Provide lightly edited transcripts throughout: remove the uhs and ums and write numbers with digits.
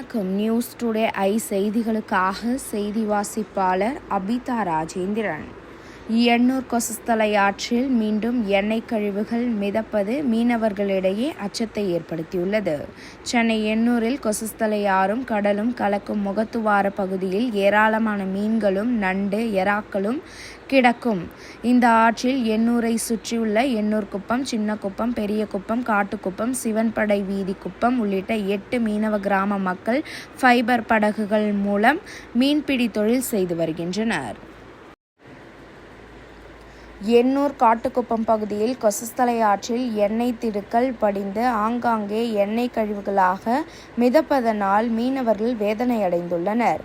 வணக்கம். News today I செய்திகளுக்காக செய்தி வாசிப்பாளர் அபிதா ராஜேந்திரன். எண்ணூர் கொசஸ்தலை ஆற்றில் மீண்டும் எண்ணெய் கழிவுகள் மிதப்பது மீனவர்களிடையே அச்சத்தை ஏற்படுத்தியுள்ளது. சென்னை எண்ணூரில் கொசஸ்தலை ஆறும் கடலும் கலக்கும் முகத்துவார பகுதியில் ஏராளமான மீன்களும் நண்டு எறாக்களும் கிடக்கும் இந்த ஆற்றில் எண்ணூரை சுற்றியுள்ள எண்ணூர் குப்பம், சின்ன குப்பம், பெரிய குப்பம், காட்டுக்குப்பம், சிவன்படை வீதி குப்பம் உள்ளிட்ட 8 மீனவ கிராம மக்கள் ஃபைபர் படகுகள் மூலம் மீன்பிடி தொழில் செய்து வருகின்றனர். எண்ணூர் காட்டுக்குப்பம் பகுதியில் கொசஸ்தலை ஆற்றில் எண்ணெய் திடுக்கள் படிந்து ஆங்காங்கே எண்ணெய் கழிவுகளாக மிதப்பதனால் மீனவர்கள் வேதனையடைந்துள்ளனர்.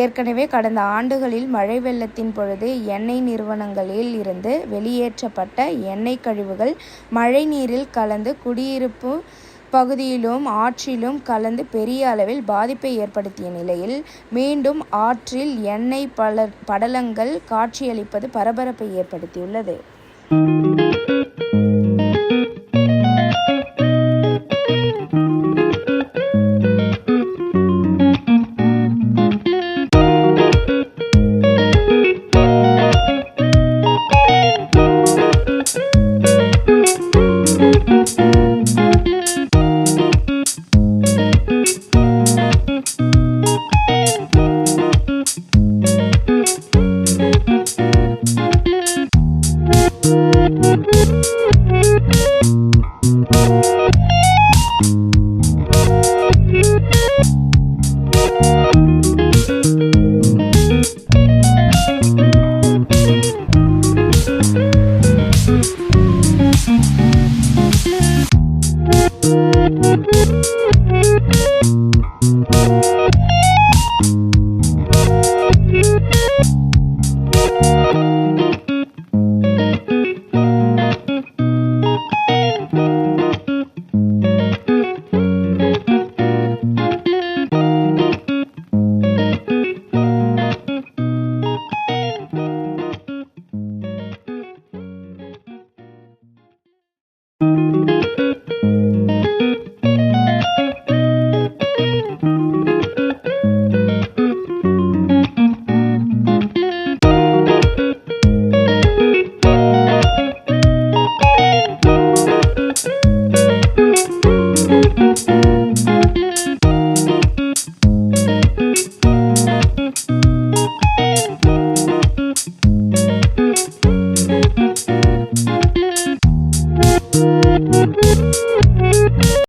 ஏற்கனவே கடந்த ஆண்டுகளில் மழை வெள்ளத்தின் பொழுது எண்ணெய் நிறுவனங்களில் இருந்து வெளியேற்றப்பட்ட எண்ணெய் கழிவுகள் மழை நீரில் கலந்து குடியிருப்பு பகுதியிலும் ஆற்றிலும் கலந்து பெரிய அளவில் பாதிப்பை ஏற்படுத்திய நிலையில் மீண்டும் ஆற்றில் எண்ணெய் படலங்கள் காட்சியளிப்பது பரபரப்பை ஏற்படுத்தியுள்ளது.